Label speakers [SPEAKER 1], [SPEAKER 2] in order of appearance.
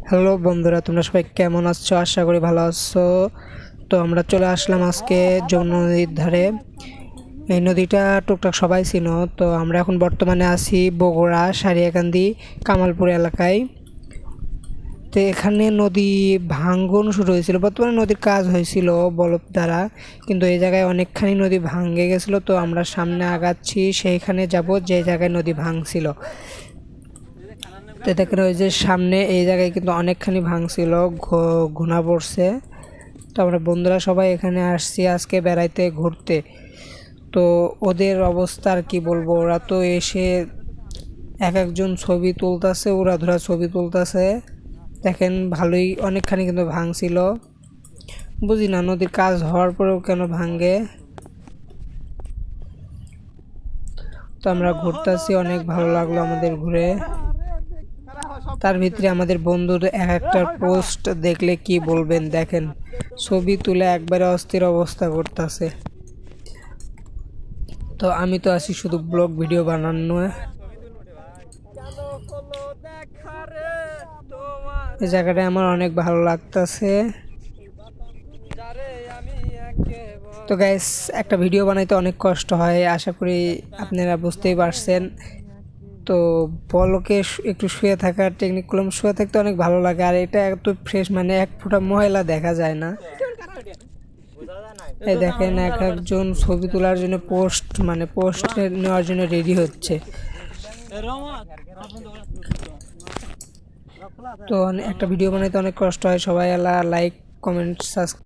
[SPEAKER 1] Hello বন্ধুরা, তোমরা সবাই কেমন আছো? আশা করি ভালো আছো। তো আমরা চলে আসলাম আজকে যমুনা নদীর ধারে। এই নদীটা টুকটাক সবাই চিনো। তো আমরা এখন বর্তমানে আছি বগুড়া সারিয়াকান্দি কামালপুর এলাকায়। তো এখানে নদী ভাঙ্গন শুরু হয়েছিল, বর্তমানে নদীর কাজ হয়েছিল বলক দ্বারা, কিন্তু এই জায়গায় অনেকখানি নদী ভাঙ্গে গেছিলো। তো আমরা সামনে আগাচ্ছি, সেইখানে যাব যে জায়গায় নদী ভাঙছিল। তো দেখেন ওই যে সামনে এই জায়গায় কিন্তু অনেকখানি ভাঙছিল, ঘুণা পড়ছে। তো আমরা বন্ধুরা সবাই এখানে আসছি আজকে বেড়াইতে, ঘুরতে। তো ওদের অবস্থা আর কি বলবো, ওরা তো এসে এক একজন ছবি তুলতেছে, উড়াধুরা ছবি তুলতেছে। দেখেন ভালোই অনেকখানি কিন্তু ভাঙছিল। বুঝি না নদীর কাজ হওয়ার পরেও কেন ভাঙে। তো আমরা ঘুরতেছি, অনেক ভালো লাগলো আমাদের ঘুরে। তার ভিতরে আমাদের বন্ধুর এক একটা পোস্ট দেখলে কি বলবেন, দেখেন ছবি তুলে একবারে অস্থির অবস্থা করতেছে। তো আমি তো আছি শুধু ব্লগ ভিডিও বানানো। এই জায়গাটা আমার অনেক ভালো লাগতেছে। তো গাইস, একটা ভিডিও বানাইতে অনেক কষ্ট হয়, আশা করি আপনারা বুঝতেই পারছেন। তো বলকে একটু শুয়ে থাকার টেকনিক করলাম, শুয়ে থাকতে অনেক ভালো লাগে। আর এটা এত ফ্রেশ, মানে এক ফোঁটা ময়লা দেখা যায় না। এই দেখেন এক একজন ছবি তোলার জন্য পোস্ট নেওয়ার জন্য রেডি হচ্ছে। তো একটা ভিডিও বানাইতে অনেক কষ্ট হয়। সবাই লাইক, কমেন্ট, সাবস্ক্রাইব